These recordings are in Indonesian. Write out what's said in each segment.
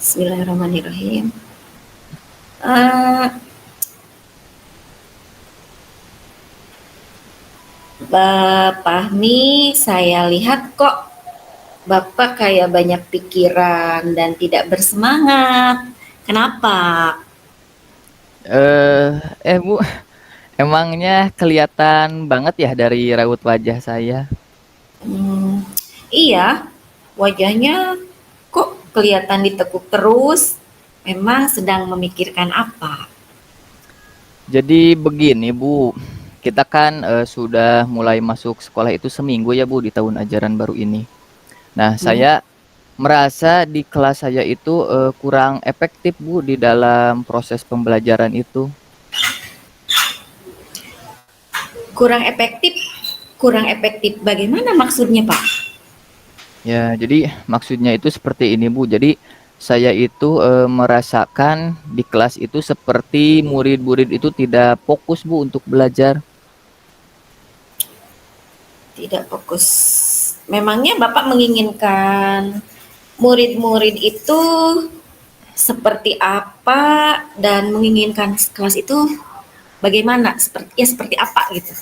Bismillahirrahmanirrahim. Eh, Bapak Fahmi, saya lihat kok Bapak kayak banyak pikiran dan tidak bersemangat. Kenapa? Eh, Bu, emangnya kelihatan banget ya dari raut wajah saya? Hmm, iya, wajahnya kok kelihatan ditekuk terus. Memang sedang memikirkan apa? Jadi begini, Bu. Kita kan sudah mulai masuk sekolah itu seminggu ya, Bu, di tahun ajaran baru ini. Nah, Hmm, saya merasa di kelas saya itu kurang efektif, Bu, di dalam proses pembelajaran itu. kurang efektif. Kurang efektif. Bagaimana maksudnya, Pak? Ya, jadi maksudnya itu seperti ini, Bu. Jadi saya itu merasakan di kelas itu seperti murid-murid itu tidak fokus, Bu, untuk belajar. Tidak fokus. Memangnya Bapak menginginkan murid-murid itu seperti apa dan menginginkan kelas itu bagaimana? Seperti apa gitu.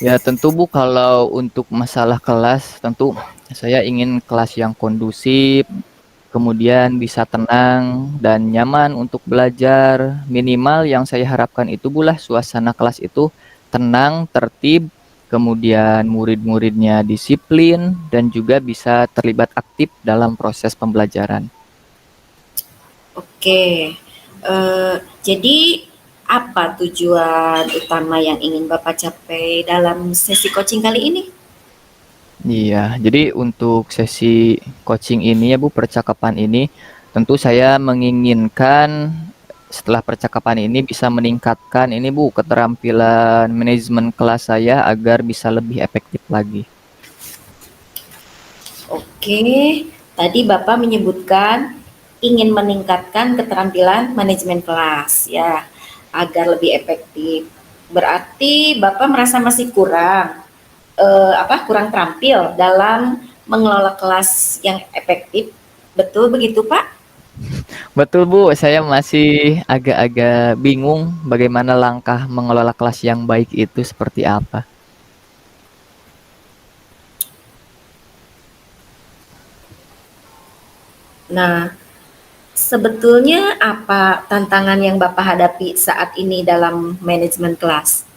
Ya tentu Bu, kalau untuk masalah kelas, tentu saya ingin kelas yang kondusif, kemudian bisa tenang dan nyaman untuk belajar. Minimal yang saya harapkan itu Bu lah, suasana kelas itu tenang, tertib, kemudian murid-muridnya disiplin dan juga bisa terlibat aktif dalam proses pembelajaran. Oke. Jadi apa tujuan utama yang ingin Bapak capai dalam sesi coaching kali ini? Iya, jadi untuk sesi coaching ini ya Bu, percakapan ini tentu saya menginginkan setelah percakapan ini bisa meningkatkan ini Bu, keterampilan manajemen kelas saya agar bisa lebih efektif lagi. Oke, tadi Bapak menyebutkan ingin meningkatkan keterampilan manajemen kelas ya, agar lebih efektif. Berarti Bapak merasa masih kurang terampil dalam mengelola kelas yang efektif. Betul begitu, Pak? Betul Bu, saya masih agak-agak bingung bagaimana langkah mengelola kelas yang baik itu seperti apa. Nah, sebetulnya apa tantangan yang Bapak hadapi saat ini dalam manajemen kelas?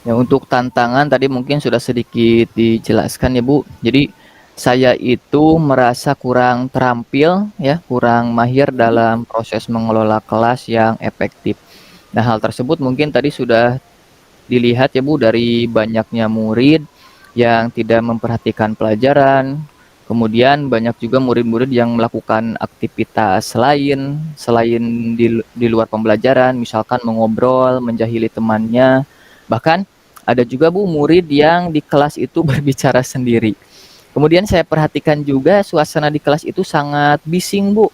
Ya, untuk tantangan tadi mungkin sudah sedikit dijelaskan ya Bu. Jadi saya itu merasa kurang terampil ya, kurang mahir dalam proses mengelola kelas yang efektif. Nah, hal tersebut mungkin tadi sudah dilihat ya Bu dari banyaknya murid yang tidak memperhatikan pelajaran. Kemudian banyak juga murid-murid yang melakukan aktivitas selain di luar pembelajaran, misalkan mengobrol, menjahili temannya. Bahkan ada juga Bu murid yang di kelas itu berbicara sendiri. Kemudian saya perhatikan juga suasana di kelas itu sangat bising Bu.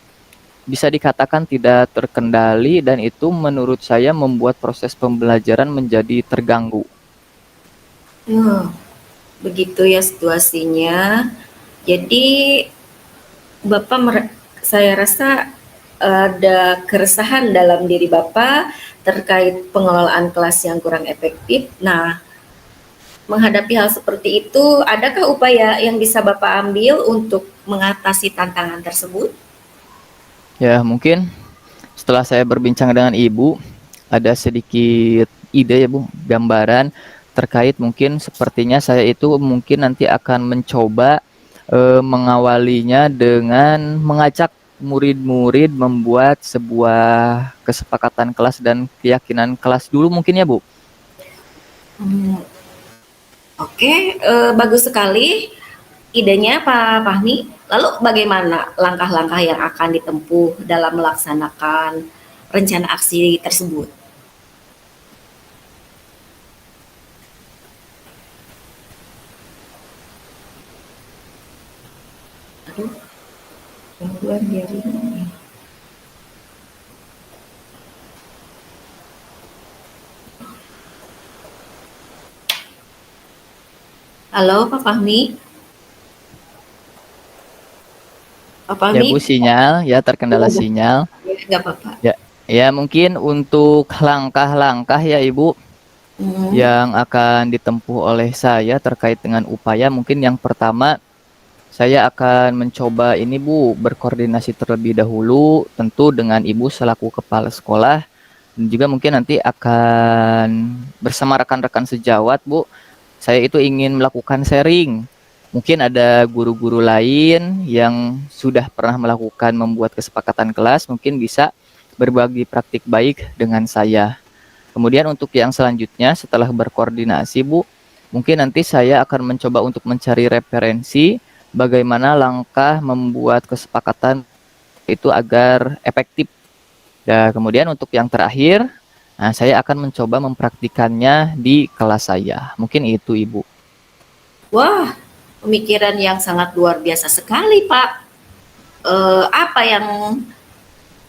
Bisa dikatakan tidak terkendali dan itu menurut saya membuat proses pembelajaran menjadi terganggu. Oh, begitu ya situasinya. Jadi saya rasa ada keresahan dalam diri Bapak terkait pengelolaan kelas yang kurang efektif. Nah, menghadapi hal seperti itu, adakah upaya yang bisa Bapak ambil untuk mengatasi tantangan tersebut? Ya, mungkin setelah saya berbincang dengan Ibu, ada sedikit ide ya Bu, gambaran terkait mungkin sepertinya saya itu mungkin nanti akan mencoba mengawalinya dengan mengajak murid-murid membuat sebuah kesepakatan kelas dan keyakinan kelas dulu mungkin ya Bu. Hmm, Oke, bagus sekali idenya Pak Fahmi. Lalu bagaimana langkah-langkah yang akan ditempuh dalam melaksanakan rencana aksi tersebut? Aduh, gangguan jaringan. Halo Pak Fahmi. Apa Ya Bu, nih? sinyal ya, terkendala sinyal. Nggak apa-apa. Ya, ya mungkin untuk langkah-langkah ya Ibu Hmm. yang akan ditempuh oleh saya terkait dengan upaya, mungkin yang pertama saya akan mencoba ini Bu, berkoordinasi terlebih dahulu tentu dengan Ibu selaku kepala sekolah, dan juga mungkin nanti akan bersama rekan-rekan sejawat Bu, saya itu ingin melakukan sharing. Mungkin ada guru-guru lain yang sudah pernah melakukan membuat kesepakatan kelas, mungkin bisa berbagi praktik baik dengan saya. Kemudian untuk yang selanjutnya setelah berkoordinasi Bu, mungkin nanti saya akan mencoba untuk mencari referensi bagaimana langkah membuat kesepakatan itu agar efektif. Dan kemudian untuk yang terakhir, nah saya akan mencoba mempraktikannya di kelas saya. Mungkin itu Ibu. Wah, pemikiran yang sangat luar biasa sekali, Pak. Apa yang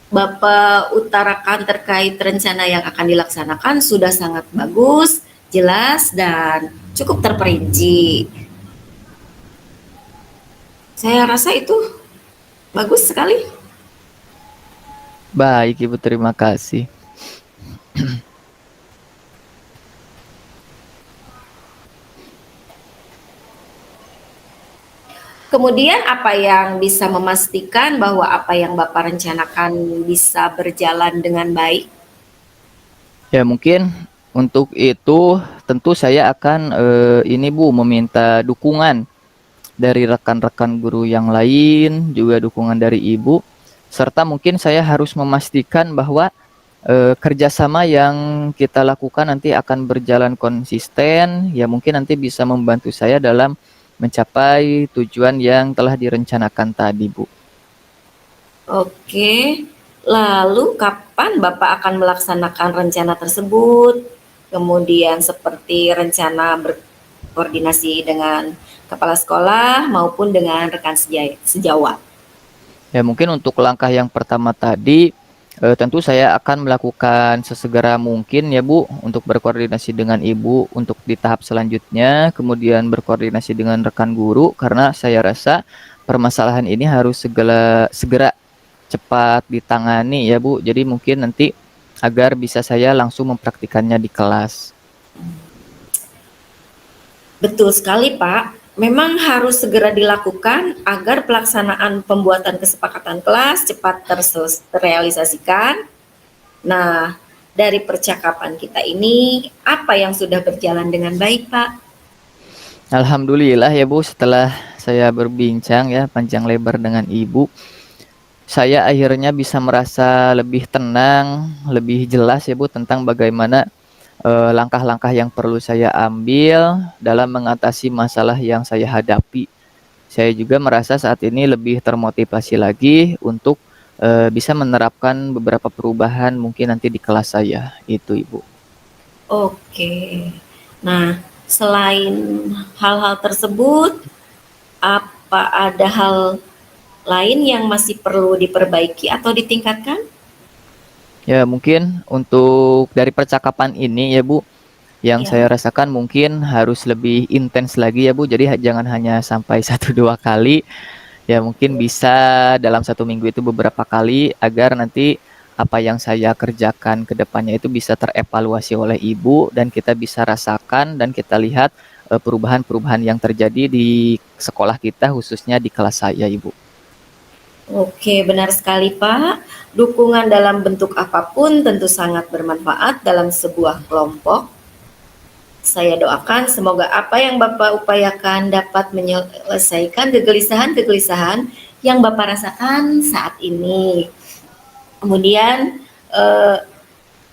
Bapak utarakan terkait rencana yang akan dilaksanakan sudah sangat bagus, jelas, dan cukup terperinci. Saya rasa itu bagus sekali. Baik Ibu, terima kasih. Kemudian apa yang bisa memastikan bahwa apa yang Bapak rencanakan bisa berjalan dengan baik? Ya mungkin untuk itu tentu saya akan ini Bu meminta dukungan dari rekan-rekan guru yang lain, juga dukungan dari Ibu, serta mungkin saya harus memastikan bahwa kerjasama yang kita lakukan nanti akan berjalan konsisten, ya mungkin nanti bisa membantu saya dalam mencapai tujuan yang telah direncanakan tadi, Bu. Oke, lalu kapan Bapak akan melaksanakan rencana tersebut? Kemudian seperti rencana berkoordinasi dengan kepala sekolah maupun dengan rekan sejawat. Ya mungkin untuk langkah yang pertama tadi, tentu saya akan melakukan sesegera mungkin ya Bu, untuk berkoordinasi dengan Ibu untuk di tahap selanjutnya, kemudian berkoordinasi dengan rekan guru, karena saya rasa permasalahan ini harus segera cepat ditangani ya Bu. Jadi mungkin nanti agar bisa saya langsung mempraktikannya di kelas. Betul sekali, Pak. Memang harus segera dilakukan agar pelaksanaan pembuatan kesepakatan kelas cepat terrealisasikan. Nah, dari percakapan kita ini, apa yang sudah berjalan dengan baik, Pak? Alhamdulillah ya Bu, setelah saya berbincang ya panjang lebar dengan Ibu, saya akhirnya bisa merasa lebih tenang, lebih jelas ya Bu tentang bagaimana langkah-langkah yang perlu saya ambil dalam mengatasi masalah yang saya hadapi. Saya juga merasa saat ini lebih termotivasi lagi untuk bisa menerapkan beberapa perubahan mungkin nanti di kelas saya. Itu Ibu. Oke. Nah, selain hal-hal tersebut, apa ada hal lain yang masih perlu diperbaiki atau ditingkatkan? Ya mungkin untuk dari percakapan ini ya Bu, yang Ya. saya rasakan mungkin harus lebih intens lagi ya Bu. Jadi jangan hanya sampai 1-2 kali. Ya mungkin bisa dalam 1 minggu itu beberapa kali agar nanti apa yang saya kerjakan ke depannya itu bisa terevaluasi oleh Ibu dan kita bisa rasakan dan kita lihat perubahan-perubahan yang terjadi di sekolah kita khususnya di kelas saya Ibu. Oke, benar sekali Pak. Dukungan dalam bentuk apapun tentu sangat bermanfaat dalam sebuah kelompok. Saya doakan semoga apa yang Bapak upayakan dapat menyelesaikan kegelisahan-kegelisahan yang Bapak rasakan saat ini. Kemudian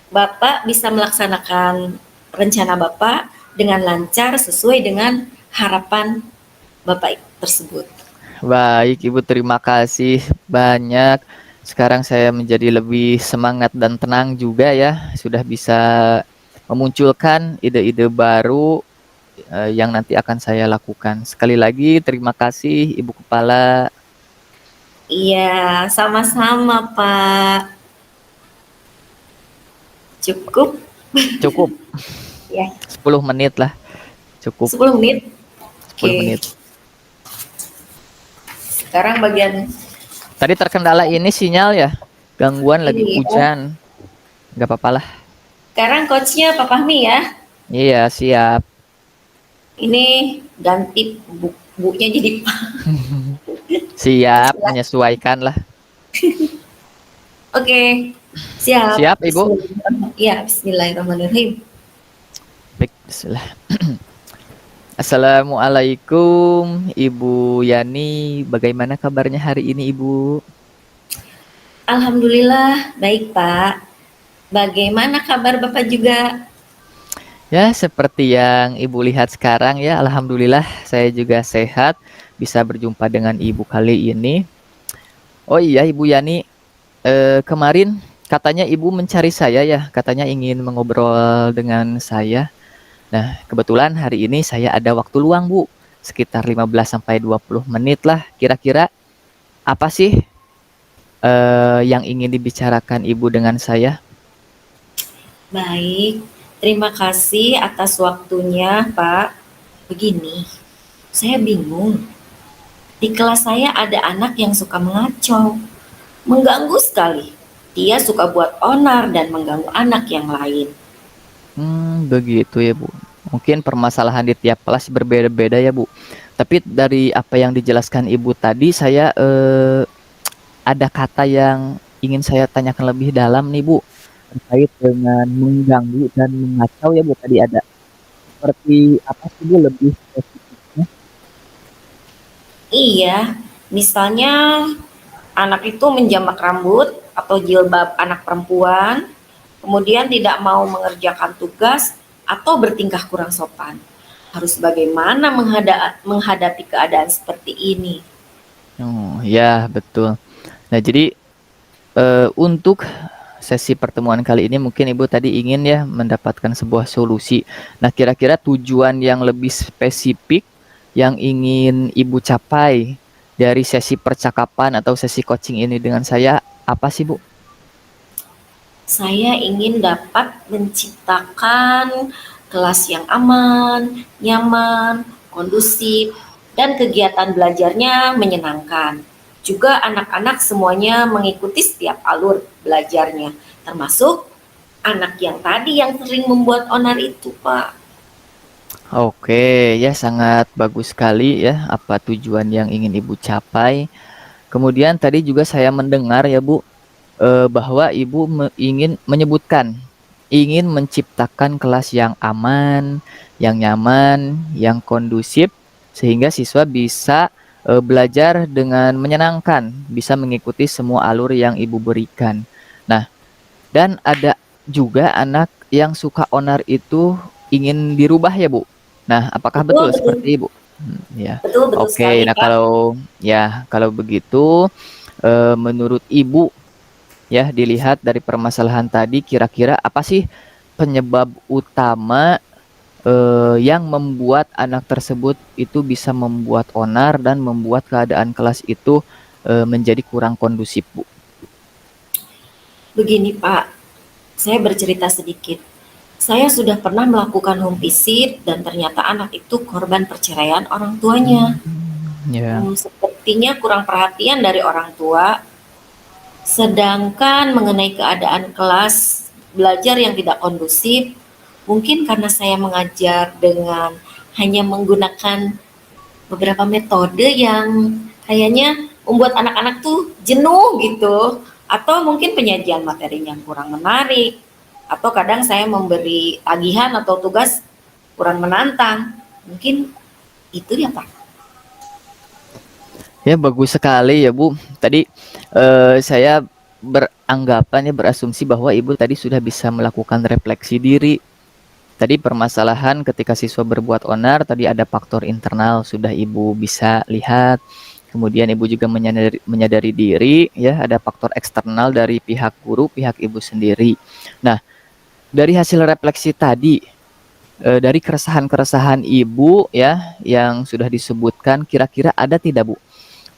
Bapak bisa melaksanakan rencana Bapak dengan lancar sesuai dengan harapan Bapak tersebut. Baik Ibu, terima kasih banyak. Sekarang saya menjadi lebih semangat dan tenang juga ya, sudah bisa memunculkan ide-ide baru yang nanti akan saya lakukan. Sekali lagi terima kasih Ibu Kepala. Iya, sama-sama Pak. Cukup Cukup ya, 10 menit lah. Cukup 10 menit. 10 Oke, menit. sekarang bagian Tadi terkendala ini sinyal ya, gangguan lagi Iya. hujan. Nggak apa-apa lah. Sekarang coachnya Pak Fahmi ya. Iya, siap. Ini ganti bukunya jadi Siap, Bismillah. menyesuaikan lah. Oke, siap. Siap, Ibu? Ya, Bismillahirrahmanirrahim. Baik, bismillah. Assalamualaikum, Ibu Yani. Bagaimana kabarnya hari ini, Ibu? Alhamdulillah, baik Pak. Bagaimana kabar Bapak juga? Ya, seperti yang Ibu lihat sekarang ya, Alhamdulillah saya juga sehat. Bisa berjumpa dengan Ibu kali ini. Oh iya, Ibu Yani, kemarin katanya Ibu mencari saya ya, katanya ingin mengobrol dengan saya. Nah, kebetulan hari ini saya ada waktu luang, Bu. Sekitar 15 sampai 20 menit lah. Kira-kira apa sih yang ingin dibicarakan Ibu dengan saya? Baik, terima kasih atas waktunya Pak. Begini, saya bingung. Di kelas saya ada anak yang suka mengacau, mengganggu sekali. Dia suka buat onar dan mengganggu anak yang lain. Begitu ya, Bu. Mungkin permasalahan di tiap kelas berbeda-beda ya, Bu. Tapi dari apa yang dijelaskan Ibu tadi, saya ada kata yang ingin saya tanyakan lebih dalam nih, Bu. Terkait dengan mengganggu dan mengacau ya, Bu. Tadi ada. Seperti apa sih, Bu, lebih spesifiknya? Iya, misalnya anak itu menjamak rambut atau jilbab anak perempuan, kemudian tidak mau mengerjakan tugas atau bertingkah kurang sopan. Harus bagaimana menghadapi keadaan seperti ini? Oh, ya, betul. Nah, jadi untuk sesi pertemuan kali ini mungkin Ibu tadi ingin ya mendapatkan sebuah solusi. Nah, kira-kira tujuan yang lebih spesifik yang ingin Ibu capai dari sesi percakapan atau sesi coaching ini dengan saya apa sih, Bu? Saya ingin dapat menciptakan kelas yang aman, nyaman, kondusif, dan kegiatan belajarnya menyenangkan. Juga anak-anak semuanya mengikuti setiap alur belajarnya, termasuk anak yang tadi yang sering membuat onar itu, Pak. Oke, ya sangat bagus sekali ya apa tujuan yang ingin Ibu capai. Kemudian tadi juga saya mendengar ya, Bu, bahwa Ibu ingin menyebutkan, ingin menciptakan kelas yang aman, yang nyaman, yang kondusif, sehingga siswa bisa belajar dengan menyenangkan, bisa mengikuti semua alur yang Ibu berikan. Nah, dan ada juga anak yang suka onar itu ingin dirubah ya, Bu. Nah, apakah Betul, betul betul. seperti Ibu? Ya. Betul, betul Oke, sekali, nah Pak. kalau begitu menurut Ibu ya dilihat dari permasalahan tadi kira-kira apa sih penyebab utama yang membuat anak tersebut itu bisa membuat onar dan membuat keadaan kelas itu menjadi kurang kondusif, Bu? Begini, Pak, saya bercerita sedikit. Saya sudah pernah melakukan home visit dan ternyata anak itu korban perceraian orang tuanya. Ya. Sepertinya kurang perhatian dari orang tua. Sedangkan mengenai keadaan kelas belajar yang tidak kondusif, mungkin karena saya mengajar dengan hanya menggunakan beberapa metode yang kayaknya membuat anak-anak tuh jenuh gitu, atau mungkin penyajian materinya kurang menarik, atau kadang saya memberi tagihan atau tugas kurang menantang. Mungkin itu ya Pak. Ya, bagus sekali ya, Bu. Tadi saya beranggapan ya, berasumsi bahwa Ibu tadi sudah bisa melakukan refleksi diri. Tadi permasalahan ketika siswa berbuat onar, tadi ada faktor internal sudah Ibu bisa lihat. Kemudian Ibu juga menyadari diri, ya ada faktor eksternal dari pihak guru, pihak Ibu sendiri. Nah, dari hasil refleksi tadi, dari keresahan-keresahan Ibu ya yang sudah disebutkan, kira-kira ada tidak, Bu,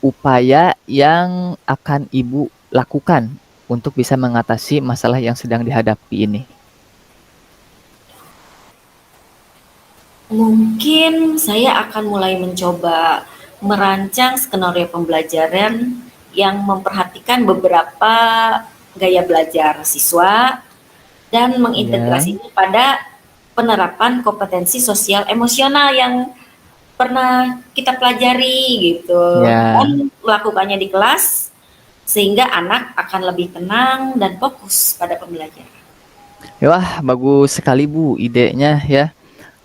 upaya yang akan Ibu lakukan untuk bisa mengatasi masalah yang sedang dihadapi ini? Mungkin saya akan mulai mencoba merancang skenario pembelajaran yang memperhatikan beberapa gaya belajar siswa dan Ya, mengintegrasinya pada penerapan kompetensi sosial emosional yang pernah kita pelajari gitu, ya. dan melakukannya di kelas sehingga anak akan lebih tenang dan fokus pada pembelajaran. Wah, bagus sekali Bu idenya ya.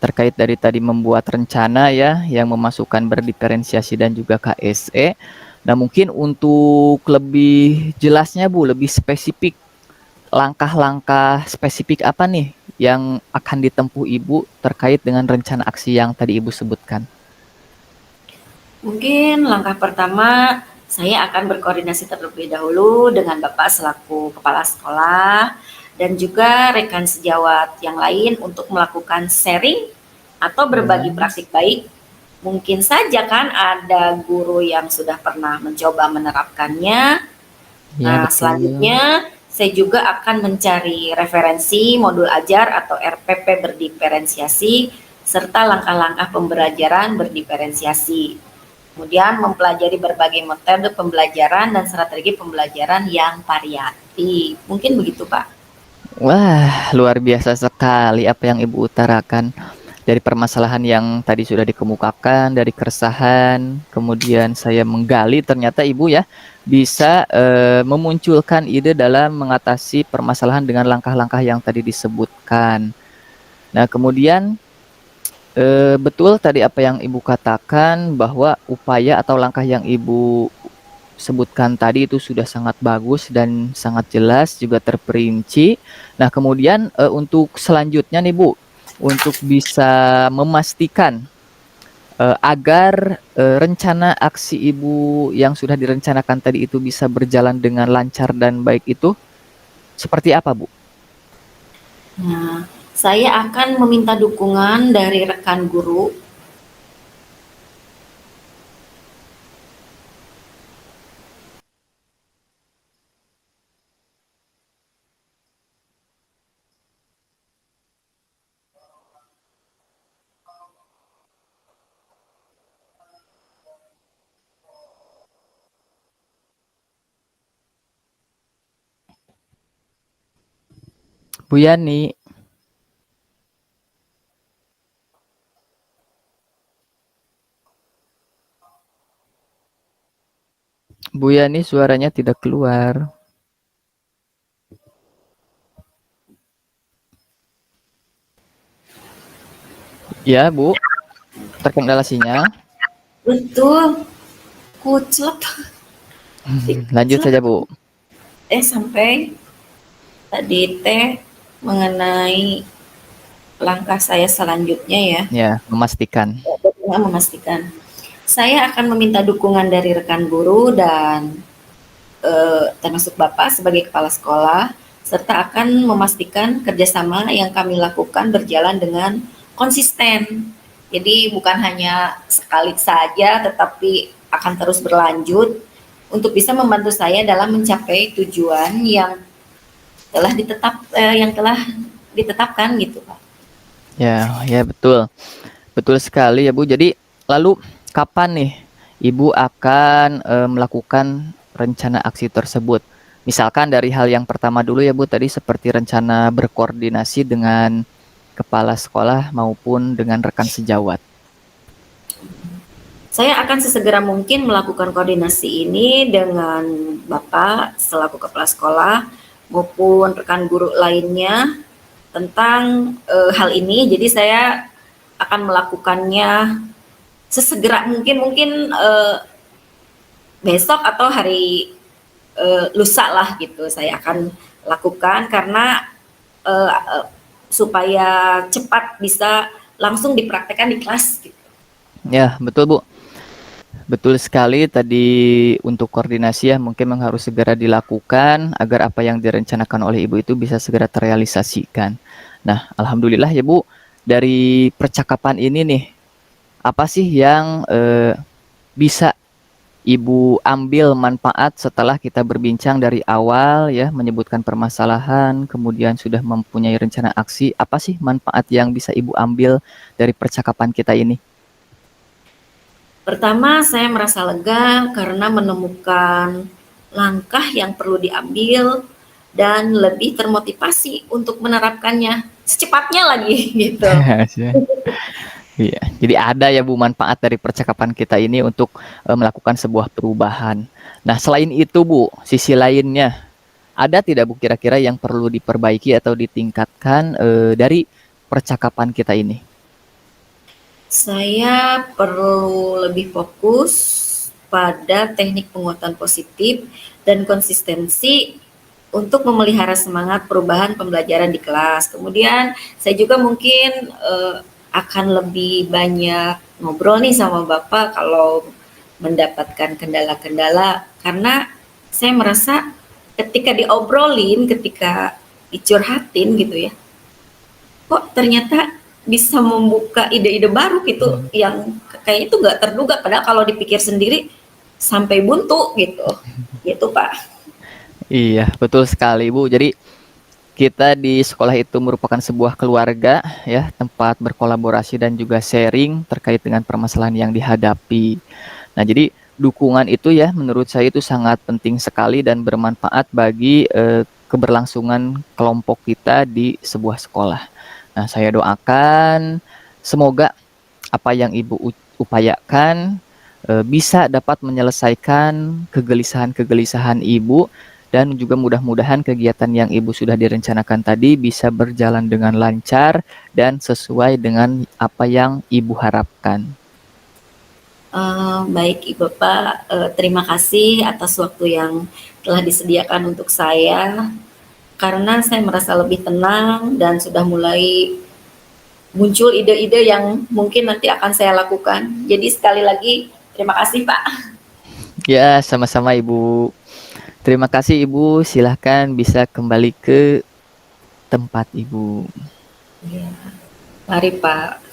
Terkait dari tadi membuat rencana ya yang memasukkan berdiferensiasi dan juga KSE. Nah, mungkin untuk lebih jelasnya Bu, lebih spesifik langkah-langkah spesifik apa nih yang akan ditempuh Ibu terkait dengan rencana aksi yang tadi Ibu sebutkan? Mungkin langkah pertama, saya akan berkoordinasi terlebih dahulu dengan Bapak selaku kepala sekolah dan juga rekan sejawat yang lain untuk melakukan sharing atau Ya, berbagi praktik baik. Mungkin saja kan ada guru yang sudah pernah mencoba menerapkannya. ya Nah, betul. selanjutnya saya juga akan mencari referensi modul ajar atau RPP berdiferensiasi serta langkah-langkah pembelajaran berdiferensiasi. Kemudian mempelajari berbagai metode pembelajaran dan strategi pembelajaran yang variatif. Mungkin begitu, Pak. Wah, luar biasa sekali apa yang Ibu utarakan. Dari permasalahan yang tadi sudah dikemukakan, dari keresahan, kemudian saya menggali ternyata Ibu ya bisa memunculkan ide dalam mengatasi permasalahan dengan langkah-langkah yang tadi disebutkan. Nah, kemudian betul tadi apa yang Ibu katakan bahwa upaya atau langkah yang Ibu sebutkan tadi itu sudah sangat bagus dan sangat jelas juga terperinci. Nah, kemudian untuk selanjutnya nih Bu, untuk bisa memastikan agar rencana aksi Ibu yang sudah direncanakan tadi itu bisa berjalan dengan lancar dan baik itu seperti apa Bu? Nah, saya akan meminta dukungan dari rekan guru. Bu Yani, Bu Yani suaranya tidak keluar. Ya Bu, terkendala sinyal. Betul, kuclep, Lanjut kuclep. saja Bu. Sampai tadi teh mengenai langkah saya selanjutnya ya, Ya, memastikan. memastikan. Saya akan meminta dukungan dari rekan guru dan termasuk Bapak sebagai kepala sekolah, serta akan memastikan kerjasama yang kami lakukan berjalan dengan konsisten. Jadi bukan hanya sekali saja, tetapi akan terus berlanjut untuk bisa membantu saya dalam mencapai tujuan yang telah ditetapkan gitu, Pak. Ya, ya betul. Betul sekali ya Bu. Jadi lalu kapan nih Ibu akan melakukan rencana aksi tersebut? Misalkan dari hal yang pertama dulu ya Bu, tadi seperti rencana berkoordinasi dengan kepala sekolah maupun dengan rekan sejawat. Saya akan sesegera mungkin melakukan koordinasi ini dengan Bapak selaku kepala sekolah maupun rekan guru lainnya tentang hal ini. Jadi saya akan melakukannya sesegera mungkin, besok atau hari lusa lah gitu. Saya akan lakukan karena uh, uh, supaya cepat bisa langsung dipraktekkan di kelas gitu. Ya, betul Bu. Betul sekali tadi untuk koordinasi ya mungkin memang harus segera dilakukan agar apa yang direncanakan oleh Ibu itu bisa segera terrealisasikan. Nah, alhamdulillah ya Bu, dari percakapan ini nih, apa sih yang bisa Ibu ambil manfaat setelah kita berbincang dari awal ya, menyebutkan permasalahan, kemudian sudah mempunyai rencana aksi, apa sih manfaat yang bisa Ibu ambil dari percakapan kita ini? Pertama, saya merasa lega karena menemukan langkah yang perlu diambil dan lebih termotivasi untuk menerapkannya secepatnya lagi gitu. Iya, jadi ada ya Bu manfaat dari percakapan kita ini untuk melakukan sebuah perubahan. Nah, selain itu Bu, sisi lainnya ada tidak Bu kira-kira yang perlu diperbaiki atau ditingkatkan dari percakapan kita ini? Saya perlu lebih fokus pada teknik penguatan positif dan konsistensi untuk memelihara semangat perubahan pembelajaran di kelas. Kemudian saya juga mungkin akan lebih banyak ngobrol nih sama Bapak kalau mendapatkan kendala-kendala, karena saya merasa ketika diobrolin, ketika dicurhatin gitu ya, kok ternyata bisa membuka ide-ide baru gitu yang kayaknya itu nggak terduga, padahal kalau dipikir sendiri sampai buntu gitu Pak. Iya, betul sekali Bu. Jadi kita di sekolah itu merupakan sebuah keluarga ya, tempat berkolaborasi dan juga sharing terkait dengan permasalahan yang dihadapi. Nah, jadi dukungan itu ya menurut saya itu sangat penting sekali dan bermanfaat bagi keberlangsungan kelompok kita di sebuah sekolah. Nah, saya doakan semoga apa yang Ibu upayakan bisa dapat menyelesaikan kegelisahan-kegelisahan Ibu dan juga mudah-mudahan kegiatan yang Ibu sudah direncanakan tadi bisa berjalan dengan lancar dan sesuai dengan apa yang Ibu harapkan. Baik Ibu Bapak, terima kasih atas waktu yang telah disediakan untuk saya, karena saya merasa lebih tenang dan sudah mulai muncul ide-ide yang mungkin nanti akan saya lakukan. Jadi sekali lagi terima kasih Pak. Ya, sama-sama Ibu. Terima kasih Ibu, silahkan bisa kembali ke tempat Ibu. Ya, mari Pak.